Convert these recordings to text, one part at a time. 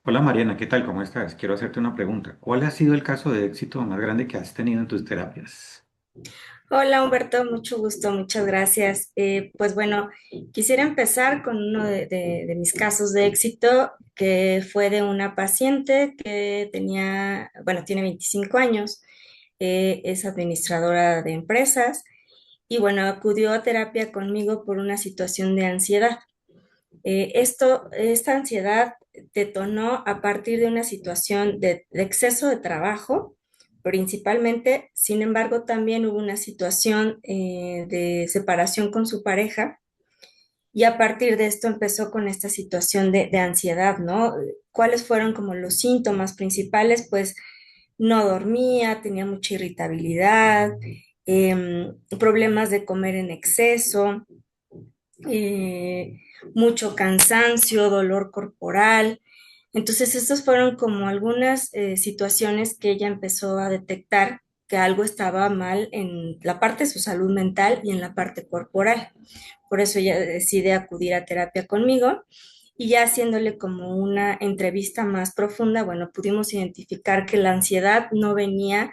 Hola Mariana, ¿qué tal? ¿Cómo estás? Quiero hacerte una pregunta. ¿Cuál ha sido el caso de éxito más grande que has tenido en tus terapias? Hola Humberto, mucho gusto, muchas gracias. Pues bueno, quisiera empezar con uno de mis casos de éxito, que fue de una paciente que tenía, bueno, tiene 25 años, es administradora de empresas y bueno, acudió a terapia conmigo por una situación de ansiedad. Esta ansiedad detonó a partir de una situación de exceso de trabajo, principalmente. Sin embargo, también hubo una situación de separación con su pareja y a partir de esto empezó con esta situación de ansiedad, ¿no? ¿Cuáles fueron como los síntomas principales? Pues no dormía, tenía mucha irritabilidad, problemas de comer en exceso, eh, mucho cansancio, dolor corporal. Entonces, estas fueron como algunas situaciones que ella empezó a detectar que algo estaba mal en la parte de su salud mental y en la parte corporal. Por eso ella decide acudir a terapia conmigo y ya haciéndole como una entrevista más profunda, bueno, pudimos identificar que la ansiedad no venía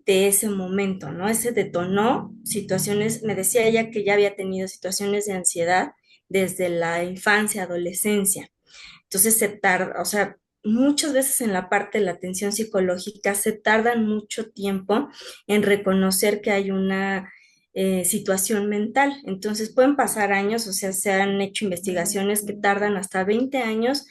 de ese momento, ¿no? Ese detonó situaciones, me decía ella que ya había tenido situaciones de ansiedad desde la infancia, adolescencia. Entonces se tarda, o sea, muchas veces en la parte de la atención psicológica se tardan mucho tiempo en reconocer que hay una situación mental. Entonces pueden pasar años, o sea, se han hecho investigaciones que tardan hasta 20 años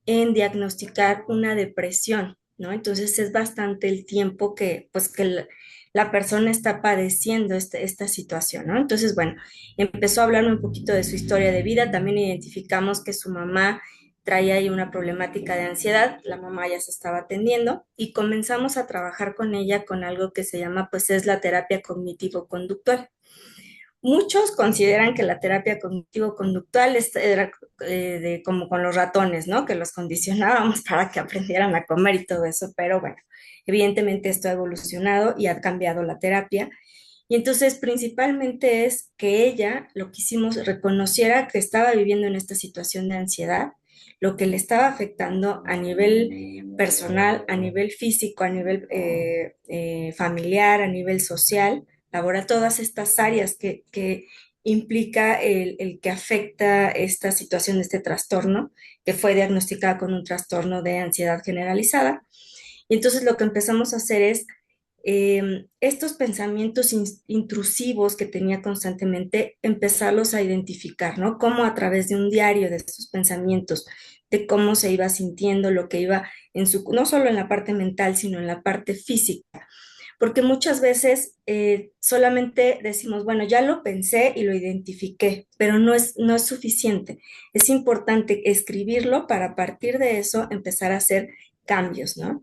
en diagnosticar una depresión, ¿no? Entonces es bastante el tiempo que, pues, que la persona está padeciendo esta situación, ¿no? Entonces, bueno, empezó a hablarme un poquito de su historia de vida, también identificamos que su mamá traía ahí una problemática de ansiedad, la mamá ya se estaba atendiendo y comenzamos a trabajar con ella con algo que se llama, pues es la terapia cognitivo-conductual. Muchos consideran que la terapia cognitivo-conductual era como con los ratones, ¿no? Que los condicionábamos para que aprendieran a comer y todo eso, pero bueno, evidentemente esto ha evolucionado y ha cambiado la terapia. Y entonces principalmente es que ella, lo que hicimos, reconociera que estaba viviendo en esta situación de ansiedad, lo que le estaba afectando a nivel personal, a nivel físico, a nivel familiar, a nivel social, labora todas estas áreas que implica el que afecta esta situación, este trastorno, que fue diagnosticada con un trastorno de ansiedad generalizada. Y entonces lo que empezamos a hacer es estos pensamientos intrusivos que tenía constantemente, empezarlos a identificar, ¿no? Cómo a través de un diario de estos pensamientos, de cómo se iba sintiendo, lo que iba en su, no solo en la parte mental, sino en la parte física. Porque muchas veces solamente decimos, bueno, ya lo pensé y lo identifiqué, pero no es suficiente. Es importante escribirlo para a partir de eso empezar a hacer cambios, ¿no?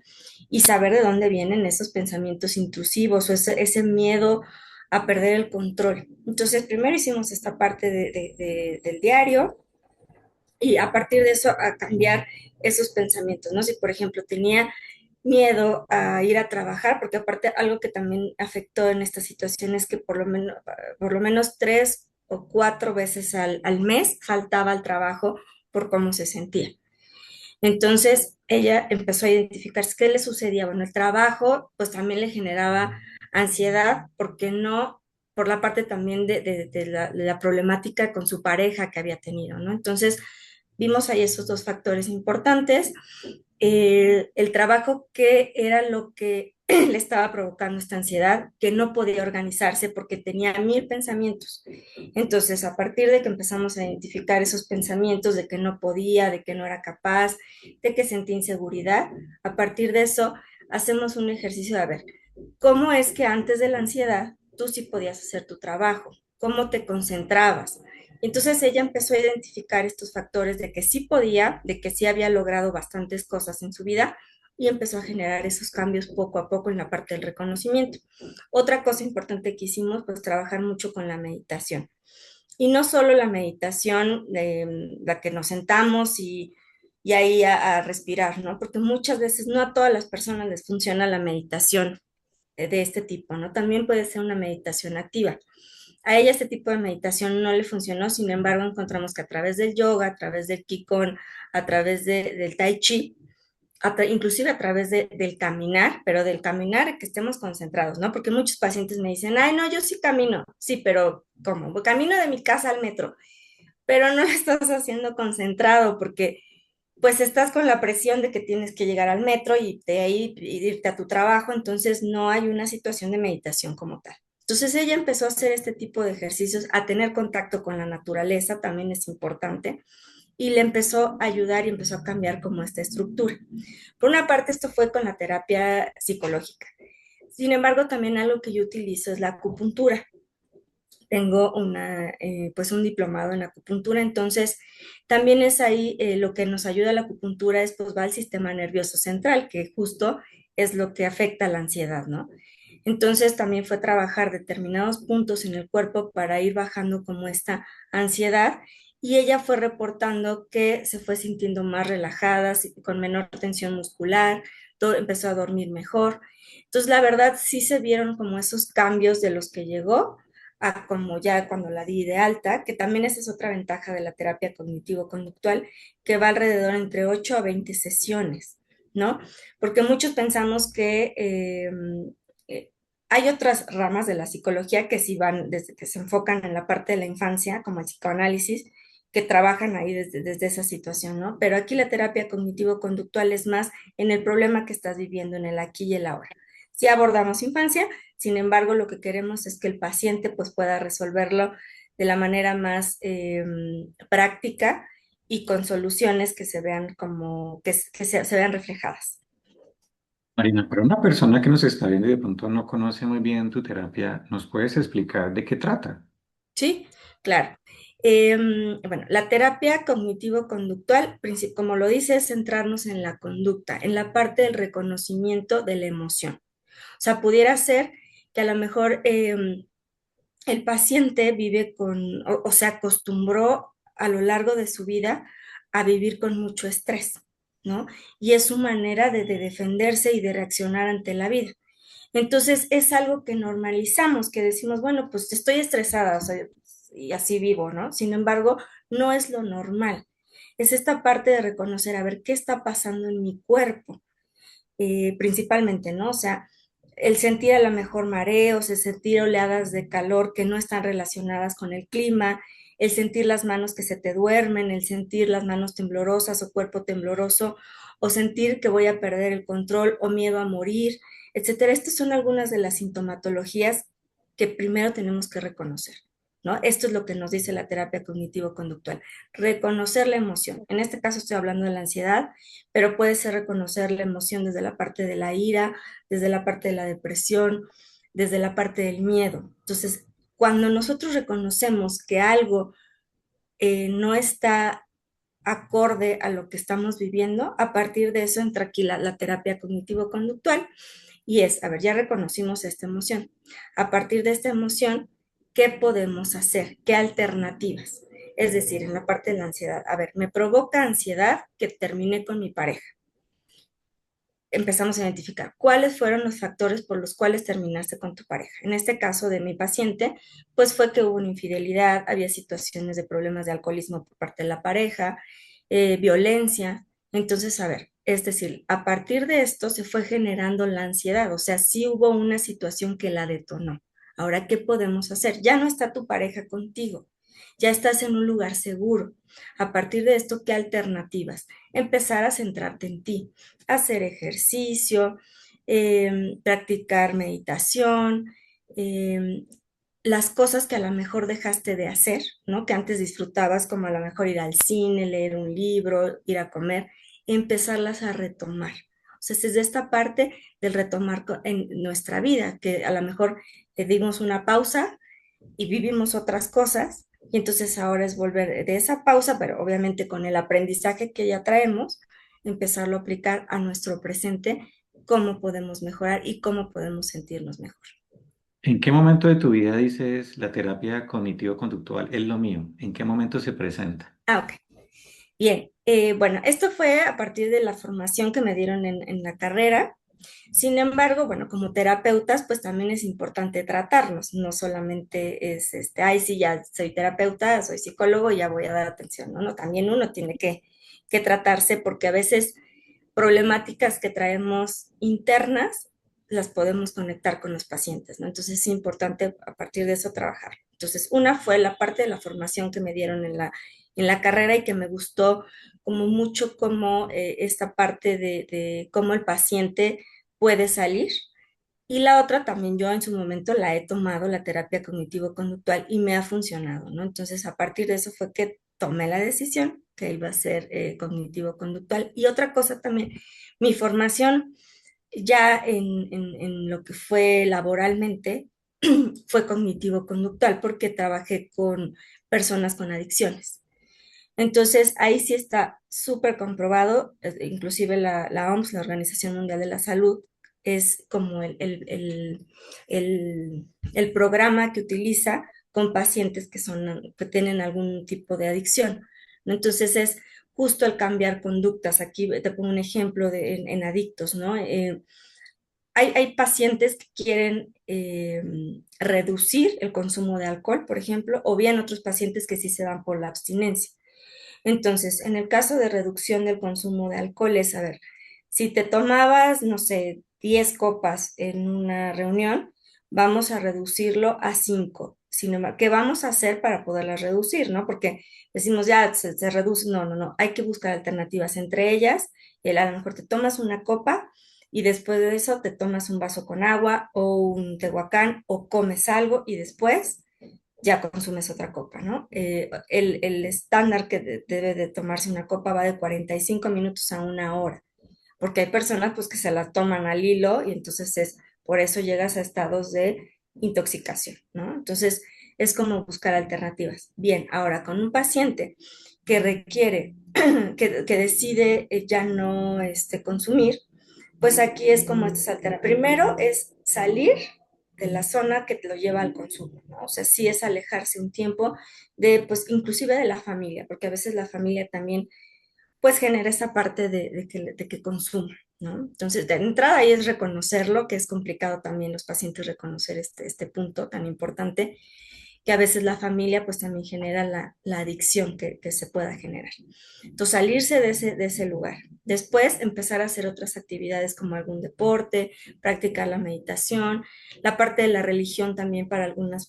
Y saber de dónde vienen esos pensamientos intrusivos o ese miedo a perder el control. Entonces, primero hicimos esta parte del diario y a partir de eso a cambiar esos pensamientos, ¿no? Si, por ejemplo, tenía miedo a ir a trabajar, porque aparte algo que también afectó en esta situación es que por lo menos 3 o 4 veces al mes faltaba al trabajo por cómo se sentía. Entonces ella empezó a identificar qué le sucedía. Bueno, el trabajo pues también le generaba ansiedad porque no, por la parte también de la problemática con su pareja que había tenido, ¿no? Entonces vimos ahí esos dos factores importantes. El trabajo que era lo que le estaba provocando esta ansiedad, que no podía organizarse porque tenía 1000 pensamientos. Entonces, a partir de que empezamos a identificar esos pensamientos de que no podía, de que no era capaz, de que sentía inseguridad, a partir de eso hacemos un ejercicio de a ver, ¿cómo es que antes de la ansiedad tú sí podías hacer tu trabajo? ¿Cómo te concentrabas? Entonces ella empezó a identificar estos factores de que sí podía, de que sí había logrado bastantes cosas en su vida y empezó a generar esos cambios poco a poco en la parte del reconocimiento. Otra cosa importante que hicimos, pues trabajar mucho con la meditación. Y no solo la meditación de la que nos sentamos y ahí a respirar, ¿no? Porque muchas veces no a todas las personas les funciona la meditación de este tipo, ¿no? También puede ser una meditación activa. A ella este tipo de meditación no le funcionó, sin embargo, encontramos que a través del yoga, a través del Qigong, a través del Tai Chi, inclusive a través del caminar, pero del caminar que estemos concentrados, ¿no? Porque muchos pacientes me dicen, ay, no, yo sí camino, sí, pero ¿cómo? Camino de mi casa al metro, pero no lo estás haciendo concentrado porque pues estás con la presión de que tienes que llegar al metro y de ahí irte a tu trabajo, entonces no hay una situación de meditación como tal. Entonces ella empezó a hacer este tipo de ejercicios, a tener contacto con la naturaleza, también es importante, y le empezó a ayudar y empezó a cambiar como esta estructura. Por una parte, esto fue con la terapia psicológica. Sin embargo, también algo que yo utilizo es la acupuntura. Tengo pues un diplomado en acupuntura, entonces también es ahí lo que nos ayuda a la acupuntura es pues va al sistema nervioso central, que justo es lo que afecta a la ansiedad, ¿no? Entonces también fue trabajar determinados puntos en el cuerpo para ir bajando como esta ansiedad y ella fue reportando que se fue sintiendo más relajada, con menor tensión muscular, todo, empezó a dormir mejor. Entonces la verdad sí se vieron como esos cambios de los que llegó a como ya cuando la di de alta, que también esa es otra ventaja de la terapia cognitivo-conductual, que va alrededor entre 8 a 20 sesiones, ¿no? Porque muchos pensamos que eh, hay otras ramas de la psicología que sí van desde que se enfocan en la parte de la infancia, como el psicoanálisis, que trabajan ahí desde esa situación, ¿no? Pero aquí la terapia cognitivo-conductual es más en el problema que estás viviendo en el aquí y el ahora. Si abordamos infancia, sin embargo, lo que queremos es que el paciente pues, pueda resolverlo de la manera más práctica y con soluciones que se vean como, se vean reflejadas. Marina, para una persona que nos está viendo y de pronto no conoce muy bien tu terapia, ¿nos puedes explicar de qué trata? ¿Sí? Claro. Bueno, la terapia cognitivo-conductual, como lo dice, es centrarnos en la conducta, en la parte del reconocimiento de la emoción. O sea, pudiera ser que a lo mejor el paciente vive o se acostumbró a lo largo de su vida a vivir con mucho estrés, ¿no? Y es su manera de defenderse y de reaccionar ante la vida. Entonces es algo que normalizamos, que decimos, bueno, pues estoy estresada, o sea, y así vivo, ¿no? Sin embargo, no es lo normal. Es esta parte de reconocer, a ver, ¿qué está pasando en mi cuerpo? Principalmente, ¿no? O sea, el sentir a lo mejor mareos, el sentir oleadas de calor que no están relacionadas con el clima, el sentir las manos que se te duermen, el sentir las manos temblorosas o cuerpo tembloroso, o sentir que voy a perder el control o miedo a morir, etcétera. Estas son algunas de las sintomatologías que primero tenemos que reconocer, ¿no? Esto es lo que nos dice la terapia cognitivo-conductual, reconocer la emoción. En este caso estoy hablando de la ansiedad, pero puede ser reconocer la emoción desde la parte de la ira, desde la parte de la depresión, desde la parte del miedo. Entonces, cuando nosotros reconocemos que algo no está acorde a lo que estamos viviendo, a partir de eso entra aquí la terapia cognitivo-conductual y es, a ver, ya reconocimos esta emoción. A partir de esta emoción, ¿qué podemos hacer? ¿Qué alternativas? Es decir, en la parte de la ansiedad, a ver, me provoca ansiedad que termine con mi pareja. Empezamos a identificar cuáles fueron los factores por los cuales terminaste con tu pareja. En este caso de mi paciente, pues fue que hubo una infidelidad, había situaciones de problemas de alcoholismo por parte de la pareja, violencia. Entonces, a ver, es decir, a partir de esto se fue generando la ansiedad, o sea, sí hubo una situación que la detonó. Ahora, ¿qué podemos hacer? Ya no está tu pareja contigo, ya estás en un lugar seguro. A partir de esto, ¿qué alternativas? Empezar a centrarte en ti, hacer ejercicio, practicar meditación, eh, las cosas que a lo mejor dejaste de hacer, ¿no? Que antes disfrutabas, como a lo mejor ir al cine, leer un libro, ir a comer, empezarlas a retomar. O sea, desde esta parte del retomar en nuestra vida, que a lo mejor le dimos una pausa y vivimos otras cosas, y entonces ahora es volver de esa pausa, pero obviamente con el aprendizaje que ya traemos, empezarlo a aplicar a nuestro presente, cómo podemos mejorar y cómo podemos sentirnos mejor. ¿En qué momento de tu vida dices la terapia cognitivo-conductual es lo mío? ¿En qué momento se presenta? Ah, ok. Bien. Bueno, esto fue a partir de la formación que me dieron en la carrera. Sin embargo, bueno, como terapeutas, pues también es importante tratarnos. No solamente es ay, sí, ya soy terapeuta, soy psicólogo y ya voy a dar atención, ¿no? No, también uno tiene que tratarse porque a veces problemáticas que traemos internas las podemos conectar con los pacientes, ¿no? Entonces es importante a partir de eso trabajar. Entonces, una fue la parte de la formación que me dieron en la carrera y que me gustó como mucho como esta parte de cómo el paciente puede salir. Y la otra también yo en su momento la he tomado, la terapia cognitivo-conductual, y me ha funcionado, ¿no? Entonces, a partir de eso fue que tomé la decisión que iba a ser cognitivo-conductual. Y otra cosa también, mi formación ya en lo que fue laboralmente fue cognitivo-conductual porque trabajé con personas con adicciones. Entonces, ahí sí está súper comprobado, inclusive la OMS, la Organización Mundial de la Salud, es como el programa que utiliza con pacientes que tienen algún tipo de adicción, ¿no? Entonces, es justo el cambiar conductas. Aquí te pongo un ejemplo en adictos, ¿no? Hay pacientes que quieren reducir el consumo de alcohol, por ejemplo, o bien otros pacientes que sí se van por la abstinencia. Entonces, en el caso de reducción del consumo de alcohol es, a ver, si te tomabas, no sé, 10 copas en una reunión, vamos a reducirlo a 5. Sin embargo, ¿qué vamos a hacer para poderlas reducir, no? Porque decimos, ya se reduce, no, no, no, hay que buscar alternativas. Entre ellas, a lo mejor te tomas una copa y después de eso te tomas un vaso con agua o un tehuacán o comes algo y después ya consumes otra copa, ¿no? El estándar que debe de tomarse una copa va de 45 minutos a una hora, porque hay personas pues que se la toman al hilo y entonces por eso llegas a estados de intoxicación, ¿no? Entonces es como buscar alternativas. Bien, ahora con un paciente que requiere, que decide ya no consumir, pues aquí es como estas alternativas. Primero es salir de la zona que te lo lleva al consumo, ¿no? O sea, sí es alejarse un tiempo de, pues, inclusive de la familia, porque a veces la familia también, pues, genera esa parte de que consuma, ¿no? Entonces, de entrada ahí es reconocerlo, que es complicado también los pacientes reconocer este punto tan importante, que a veces la familia, pues, también genera la adicción que se pueda generar. Entonces, salirse de ese lugar. Después, empezar a hacer otras actividades como algún deporte, practicar la meditación. La parte de la religión también para algunas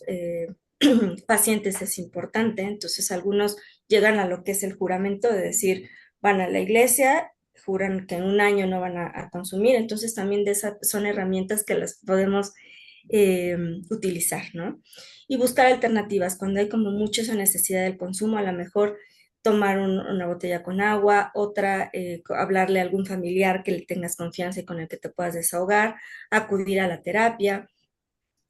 pacientes es importante. Entonces, algunos llegan a lo que es el juramento de decir, van a la iglesia, juran que en un año no van a consumir. Entonces, también de esas son herramientas que las podemos eh, utilizar, ¿no? Y buscar alternativas. Cuando hay como mucha esa necesidad del consumo, a lo mejor tomar una botella con agua, otra, hablarle a algún familiar que le tengas confianza y con el que te puedas desahogar, acudir a la terapia,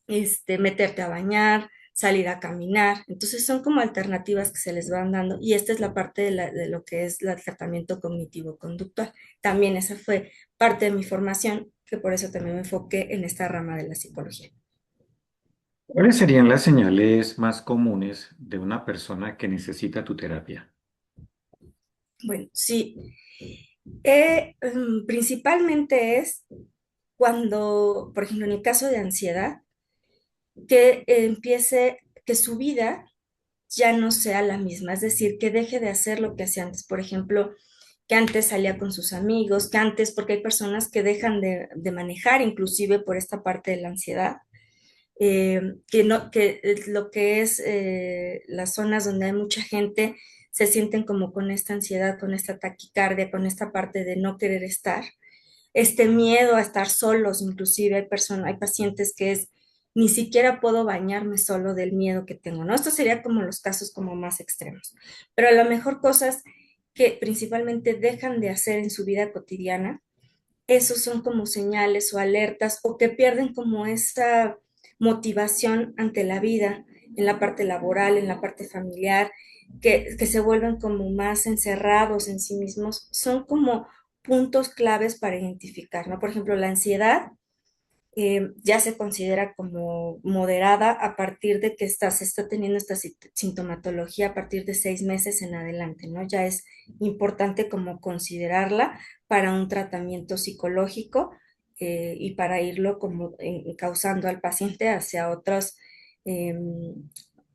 meterte a bañar, salir a caminar. Entonces son como alternativas que se les van dando y esta es la parte de lo que es el tratamiento cognitivo-conductual. También esa fue parte de mi formación, que por eso también me enfoqué en esta rama de la psicología. ¿Cuáles serían las señales más comunes de una persona que necesita tu terapia? Bueno, sí, principalmente es cuando, por ejemplo, en el caso de ansiedad, que empiece, que su vida ya no sea la misma, es decir, que deje de hacer lo que hacía antes, por ejemplo, que antes salía con sus amigos, que antes, porque hay personas que dejan de manejar inclusive por esta parte de la ansiedad, que, no, que lo que es las zonas donde hay mucha gente se sienten como con esta ansiedad, con esta taquicardia, con esta parte de no querer estar, este miedo a estar solos, inclusive hay personas, hay pacientes que es ni siquiera puedo bañarme solo del miedo que tengo, ¿no? Esto sería como los casos como más extremos, pero a lo mejor cosas que principalmente dejan de hacer en su vida cotidiana, esos son como señales o alertas o que pierden como esa motivación ante la vida en la parte laboral, en la parte familiar, que se vuelven como más encerrados en sí mismos, son como puntos claves para identificar, ¿no? Por ejemplo, la ansiedad ya se considera como moderada a partir de que se está teniendo esta sintomatología a partir de 6 meses en adelante, ¿no? Ya es importante como considerarla para un tratamiento psicológico y para irlo como causando al paciente hacia otros, eh,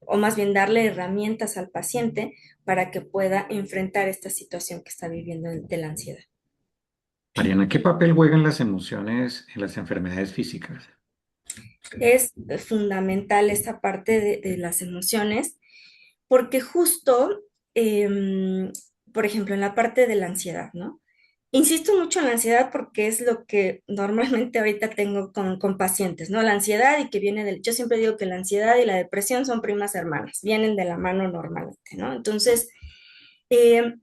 o más bien darle herramientas al paciente para que pueda enfrentar esta situación que está viviendo de la ansiedad. Mariana, ¿qué papel juegan las emociones en las enfermedades físicas? Es fundamental esta parte de las emociones porque justo, por ejemplo, en la parte de la ansiedad, ¿no? Insisto mucho en la ansiedad porque es lo que normalmente ahorita tengo con pacientes, ¿no? La ansiedad y que viene del, yo siempre digo que la ansiedad y la depresión son primas hermanas, vienen de la mano normalmente, ¿no? Entonces, eh,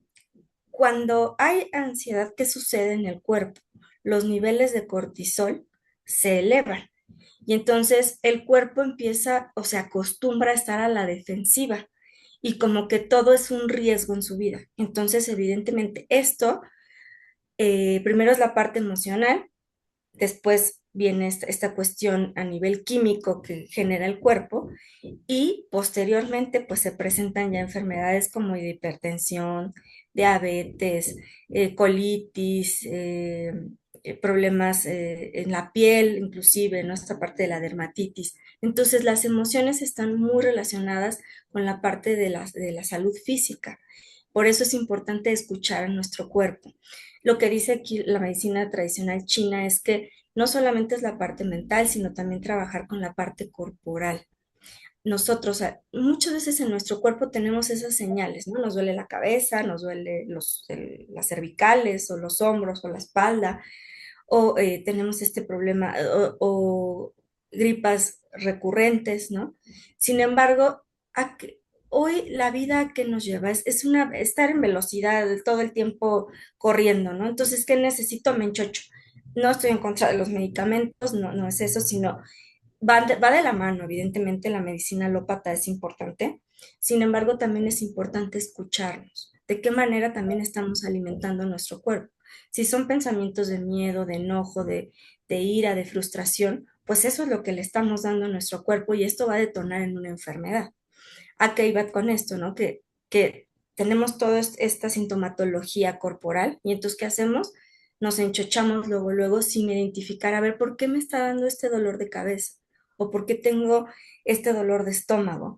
cuando hay ansiedad, ¿qué sucede en el cuerpo? Los niveles de cortisol se elevan y entonces el cuerpo empieza o se acostumbra a estar a la defensiva y como que todo es un riesgo en su vida. Entonces, evidentemente, esto primero es la parte emocional, después viene esta cuestión a nivel químico que genera el cuerpo y posteriormente pues se presentan ya enfermedades como de hipertensión, diabetes, colitis, problemas en la piel, inclusive, ¿no? Esta parte de la dermatitis. Entonces las emociones están muy relacionadas con la parte de la salud física. Por eso es importante escuchar a nuestro cuerpo. Lo que dice aquí la medicina tradicional china es que no solamente es la parte mental, sino también trabajar con la parte corporal. Nosotros, o sea, muchas veces en nuestro cuerpo tenemos esas señales, ¿no? Nos duele la cabeza, nos duele las cervicales o los hombros o la espalda, o tenemos este problema o gripas recurrentes, ¿no? Sin embargo, hoy la vida que nos lleva es una, estar en velocidad todo el tiempo corriendo, ¿no? Entonces, ¿qué necesito? Me enchocho. No estoy en contra de los medicamentos, no, no es eso, sino va de la mano, evidentemente la medicina alópata es importante, sin embargo también es importante escucharnos, de qué manera también estamos alimentando nuestro cuerpo. Si son pensamientos de miedo, de enojo, de ira, de frustración, pues eso es lo que le estamos dando a nuestro cuerpo y esto va a detonar en una enfermedad. ¿A qué iba con esto, no? Que tenemos toda esta sintomatología corporal y entonces, ¿qué hacemos? Nos enchochamos luego, luego sin identificar, a ver, ¿por qué me está dando este dolor de cabeza? ¿O por qué tengo este dolor de estómago?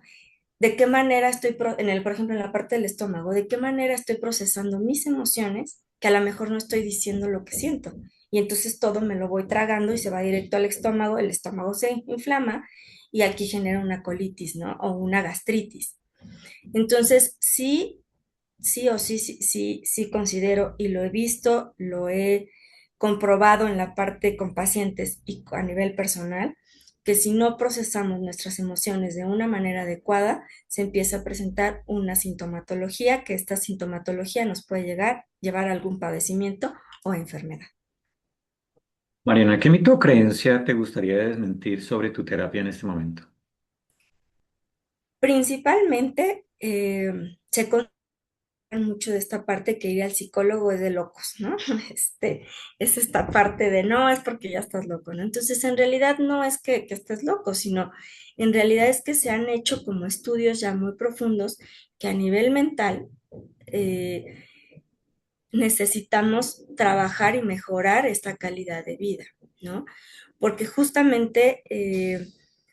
¿De qué manera estoy, por ejemplo, en la parte del estómago, de qué manera estoy procesando mis emociones que a lo mejor no estoy diciendo lo que siento? Y entonces todo me lo voy tragando y se va directo al estómago, el estómago se inflama y aquí genera una colitis, ¿no? O una gastritis. Entonces, sí, sí o sí, sí, sí, sí considero y lo he visto, lo he comprobado en la parte con pacientes y a nivel personal, que si no procesamos nuestras emociones de una manera adecuada, se empieza a presentar una sintomatología, que esta sintomatología nos puede llevar a algún padecimiento o enfermedad. Mariana, ¿qué mito o creencia te gustaría desmentir sobre tu terapia en este momento? Principalmente se mucho de esta parte que ir al psicólogo es de locos, ¿no? Es esta parte de no, es porque ya estás loco, ¿no? Entonces, en realidad no es que estés loco, sino en realidad es que se han hecho como estudios ya muy profundos que a nivel mental eh, necesitamos trabajar y mejorar esta calidad de vida, ¿no? Porque justamente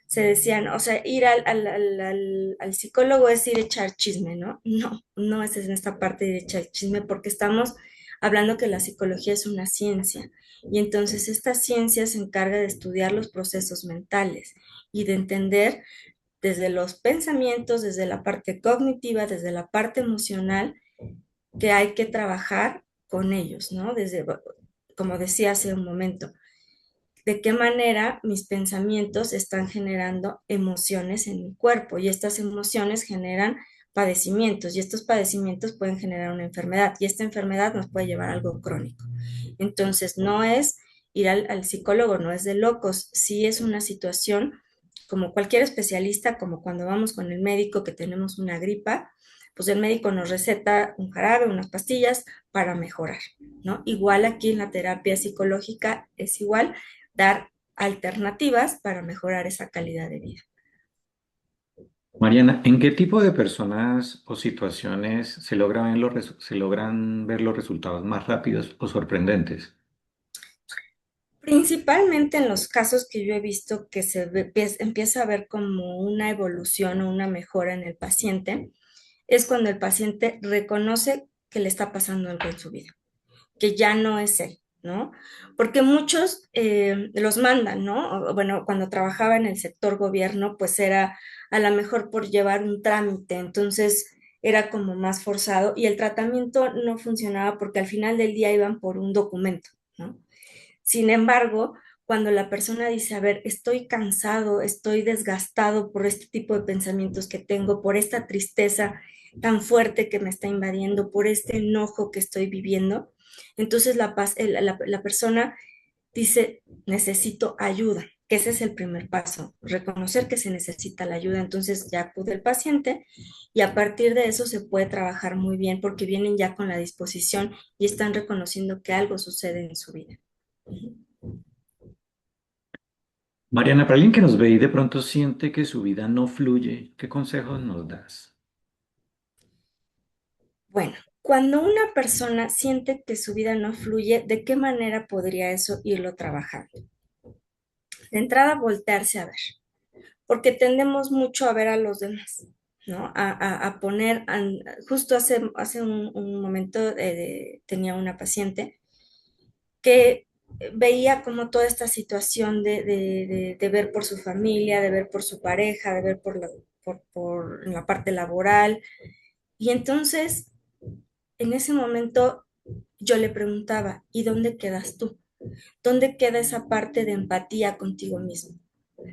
se decían, o sea, ir al psicólogo es ir a echar chisme, ¿no? No, no es en esta parte de echar chisme porque estamos hablando que la psicología es una ciencia y entonces esta ciencia se encarga de estudiar los procesos mentales y de entender desde los pensamientos, desde la parte cognitiva, desde la parte emocional, que hay que trabajar con ellos, ¿no? Desde, como decía hace un momento, de qué manera mis pensamientos están generando emociones en mi cuerpo y estas emociones generan padecimientos y estos padecimientos pueden generar una enfermedad y esta enfermedad nos puede llevar a algo crónico. Entonces, no es ir al psicólogo, no es de locos, sí es una situación como cualquier especialista, como cuando vamos con el médico que tenemos una gripa, pues el médico nos receta un jarabe, unas pastillas para mejorar, ¿no? Igual aquí en la terapia psicológica es igual, dar alternativas para mejorar esa calidad de vida. Mariana, ¿en qué tipo de personas o situaciones se logran ver los resultados más rápidos o sorprendentes? Principalmente en los casos que yo he visto que empieza a ver como una evolución o una mejora en el paciente, es cuando el paciente reconoce que le está pasando algo en su vida, que ya no es él, ¿no? Porque muchos los mandan, ¿no? Bueno, cuando trabajaba en el sector gobierno, pues era a lo mejor por llevar un trámite, entonces era como más forzado y el tratamiento no funcionaba porque al final del día iban por un documento, ¿no? Sin embargo, cuando la persona dice, a ver, estoy cansado, estoy desgastado por este tipo de pensamientos que tengo, por esta tristeza tan fuerte que me está invadiendo, por este enojo que estoy viviendo, entonces la persona dice, necesito ayuda, que ese es el primer paso, reconocer que se necesita la ayuda, entonces ya acude el paciente y a partir de eso se puede trabajar muy bien porque vienen ya con la disposición y están reconociendo que algo sucede en su vida. Mariana, para alguien que nos ve y de pronto siente que su vida no fluye, ¿qué consejos nos das? Bueno, cuando una persona siente que su vida no fluye, ¿de qué manera podría eso irlo trabajando? De entrada, voltearse a ver, porque tendemos mucho a ver a los demás, ¿no? A poner, justo hace un momento tenía una paciente que veía como toda esta situación de ver por su familia, de ver por su pareja, de ver por la parte laboral. Y entonces, en ese momento, yo le preguntaba, ¿y dónde quedas tú? ¿Dónde queda esa parte de empatía contigo mismo?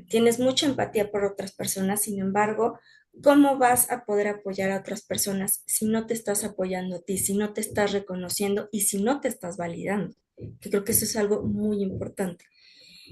Tienes mucha empatía por otras personas, sin embargo, ¿cómo vas a poder apoyar a otras personas si no te estás apoyando a ti, si no te estás reconociendo y si no te estás validando? Que creo que eso es algo muy importante.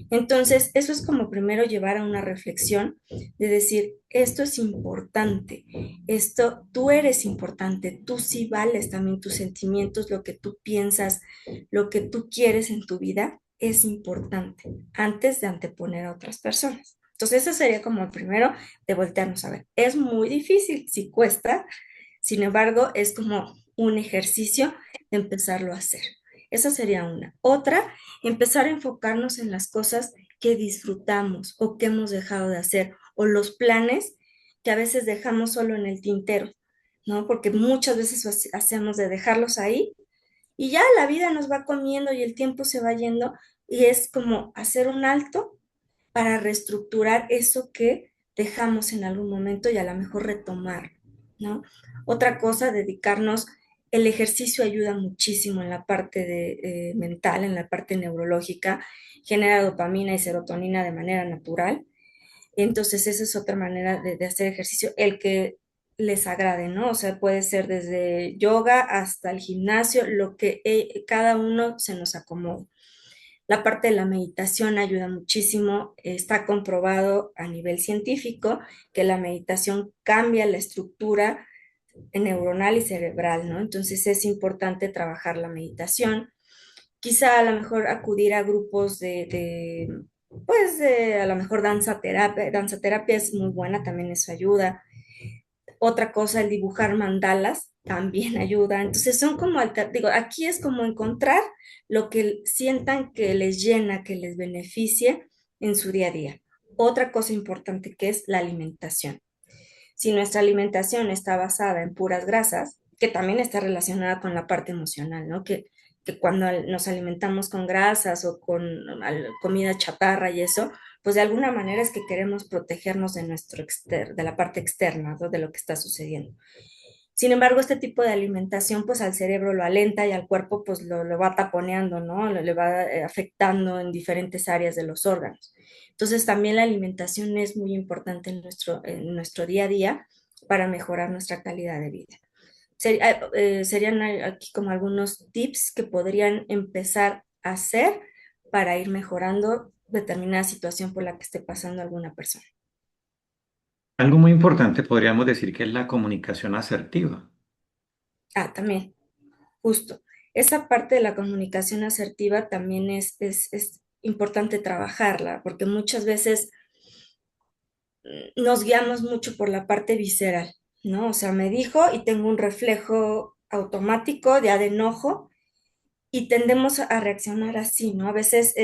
Entonces, eso es como primero llevar a una reflexión de decir, esto es importante, esto, tú eres importante, tú sí vales también tus sentimientos, lo que tú piensas, lo que tú quieres en tu vida es importante antes de anteponer a otras personas. Entonces, eso sería como el primero de voltearnos a ver. Es muy difícil, sí cuesta, sin embargo, es como un ejercicio de empezarlo a hacer. Esa sería una. Otra, empezar a enfocarnos en las cosas que disfrutamos o que hemos dejado de hacer o los planes que a veces dejamos solo en el tintero, ¿no? Porque muchas veces hacemos de dejarlos ahí y ya la vida nos va comiendo y el tiempo se va yendo y es como hacer un alto para reestructurar eso que dejamos en algún momento y a lo mejor retomar, ¿no? Otra cosa, dedicarnos, el ejercicio ayuda muchísimo en la parte mental, en la parte neurológica, genera dopamina y serotonina de manera natural. Entonces, esa es otra manera de hacer ejercicio, el que les agrade, ¿no? O sea, puede ser desde yoga hasta el gimnasio, lo que cada uno se nos acomode. La parte de la meditación ayuda muchísimo. Está comprobado a nivel científico que la meditación cambia la estructura neuronal y cerebral, ¿no? Entonces es importante trabajar la meditación. Quizá a lo mejor acudir a grupos pues de a lo mejor danza terapia. Danza terapia es muy buena, también eso ayuda. Otra cosa, el dibujar mandalas también ayuda. Entonces son como, digo, aquí es como encontrar lo que sientan que les llena, que les beneficie en su día a día. Otra cosa importante que es la alimentación. Si nuestra alimentación está basada en puras grasas, que también está relacionada con la parte emocional, ¿no? Que cuando nos alimentamos con grasas o con comida chatarra y eso, pues de alguna manera es que queremos protegernos de de la parte externa, ¿no? De lo que está sucediendo. Sin embargo, este tipo de alimentación, pues al cerebro lo alenta y al cuerpo, pues lo va taponeando, ¿no? Le va afectando en diferentes áreas de los órganos. Entonces, también la alimentación es muy importante en nuestro día a día para mejorar nuestra calidad de vida. Serían aquí como algunos tips que podrían empezar a hacer para ir mejorando determinada situación por la que esté pasando alguna persona. Algo muy importante podríamos decir que es la comunicación asertiva. Ah, también. Justo. Esa parte de la comunicación asertiva también es importante trabajarla, porque muchas veces nos guiamos mucho por la parte visceral, ¿no? O sea, me dijo y tengo un reflejo automático ya de enojo y tendemos a reaccionar así, ¿no? A veces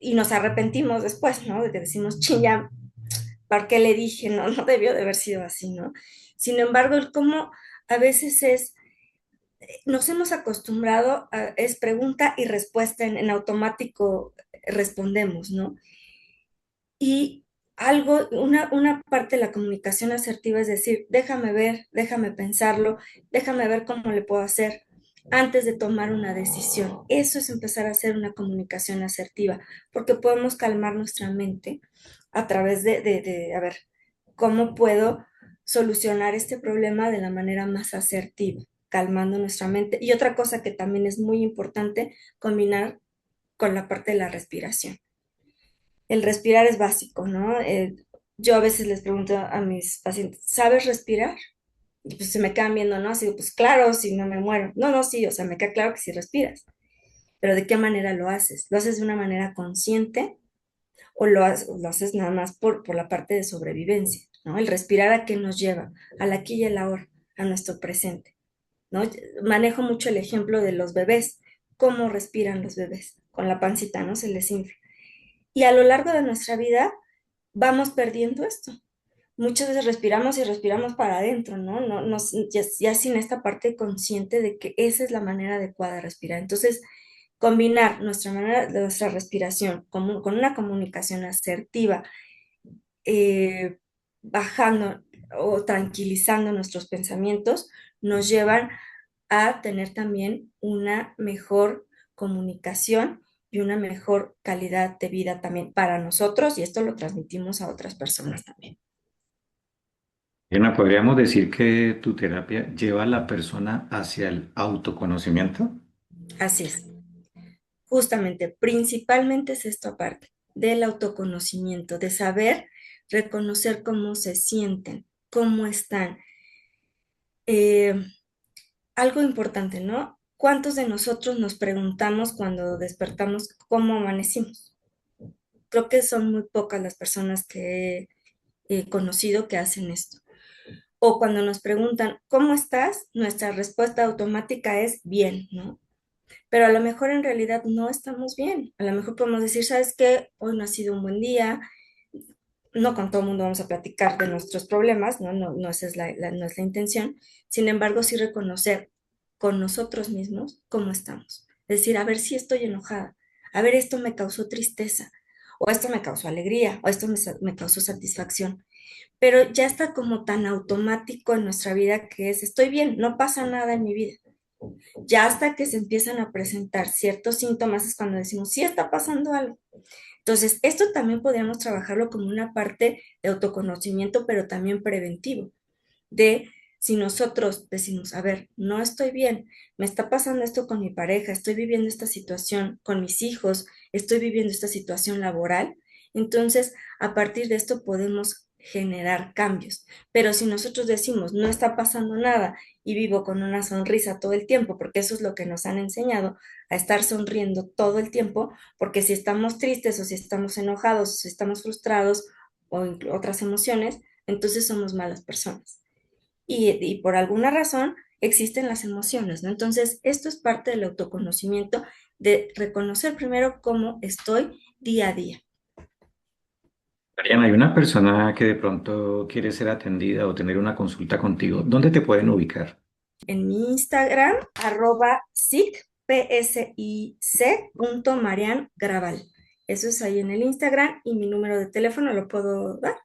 y nos arrepentimos después, ¿no? De que decimos, chilla, ¿para qué le dije? No debió de haber sido así, ¿no? Sin embargo, el cómo a veces es nos hemos acostumbrado a, es pregunta y respuesta en automático respondemos, ¿no? Y algo, una parte de la comunicación asertiva es decir, déjame ver, déjame pensarlo, déjame ver cómo le puedo hacer antes de tomar una decisión. Eso es empezar a hacer una comunicación asertiva, porque podemos calmar nuestra mente a través a ver, ¿cómo puedo solucionar este problema de la manera más asertiva, calmando nuestra mente? Y otra cosa que también es muy importante, combinar con la parte de la respiración. El respirar es básico, ¿no? Yo a veces les pregunto a mis pacientes, ¿sabes respirar? Y pues se me quedan viendo, ¿no? Así, pues claro, si no me muero. No, no, sí, o sea, me queda claro que sí respiras, pero ¿de qué manera lo haces? ¿Lo haces de una manera consciente o lo haces nada más por la parte de sobrevivencia, ¿no? El respirar a qué nos lleva, al aquí y el ahora, a nuestro presente, ¿no? Manejo mucho el ejemplo de los bebés, cómo respiran los bebés, con la pancita, ¿no? Se les infla. Y a lo largo de nuestra vida vamos perdiendo esto. Muchas veces respiramos y respiramos para adentro, ¿no? Ya sin esta parte consciente de que esa es la manera adecuada de respirar. Entonces, combinar nuestra respiración con una comunicación asertiva, eh, bajando o tranquilizando nuestros pensamientos, nos llevan a tener también una mejor comunicación y una mejor calidad de vida también para nosotros y esto lo transmitimos a otras personas también. Diana, ¿podríamos decir que tu terapia lleva a la persona hacia el autoconocimiento? Así es. Justamente, principalmente es esto aparte del autoconocimiento, de saber reconocer cómo se sienten, cómo están. Eh, Algo importante, ¿no? ¿Cuántos de nosotros nos preguntamos cuando despertamos cómo amanecimos? Creo que son muy pocas las personas que he conocido que hacen esto. O cuando nos preguntan, ¿cómo estás? Nuestra respuesta automática es bien, ¿no? Pero a lo mejor en realidad no estamos bien. A lo mejor podemos decir, ¿sabes qué? Hoy no ha sido un buen día. No con todo el mundo vamos a platicar de nuestros problemas, ¿no? No, esa es no es la intención. Sin embargo, sí reconocer con nosotros mismos cómo estamos. Es decir, a ver si estoy enojada. A ver, esto me causó tristeza. O esto me causó alegría. O esto me causó satisfacción, pero ya está como tan automático en nuestra vida que es, estoy bien, no pasa nada en mi vida. Ya hasta que se empiezan a presentar ciertos síntomas es cuando decimos, sí está pasando algo. Entonces, esto también podríamos trabajarlo como una parte de autoconocimiento, pero también preventivo, de si nosotros decimos, a ver, no estoy bien, me está pasando esto con mi pareja, estoy viviendo esta situación con mis hijos, estoy viviendo esta situación laboral, entonces a partir de esto podemos generar cambios. Pero si nosotros decimos, no está pasando nada y vivo con una sonrisa todo el tiempo, porque eso es lo que nos han enseñado, a estar sonriendo todo el tiempo, porque si estamos tristes o si estamos enojados o si estamos frustrados o otras emociones, entonces somos malas personas y por alguna razón existen las emociones, ¿no? Entonces, esto es parte del autoconocimiento, de reconocer primero cómo estoy día a día. Mariana, hay una persona que de pronto quiere ser atendida o tener una consulta contigo. ¿Dónde te pueden ubicar? En mi Instagram, @psic.mariangraval. Eso es ahí en el Instagram y mi número de teléfono lo puedo dar. Es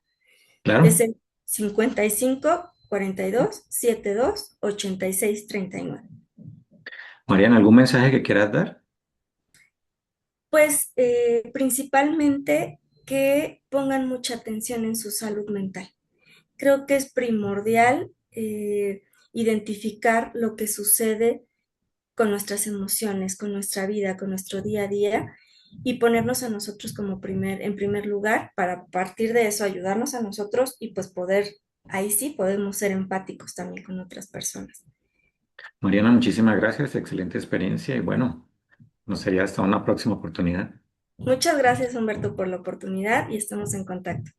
Claro. el 55 42 72 86 39. Mariana, ¿algún mensaje que quieras dar? Pues principalmente que pongan mucha atención en su salud mental. Creo que es primordial identificar lo que sucede con nuestras emociones, con nuestra vida, con nuestro día a día y ponernos a nosotros como en primer lugar para partir de eso ayudarnos a nosotros y pues poder, ahí sí podemos ser empáticos también con otras personas. Mariana, muchísimas gracias, excelente experiencia y bueno, nos sería hasta una próxima oportunidad. Muchas gracias, Humberto, por la oportunidad y estamos en contacto.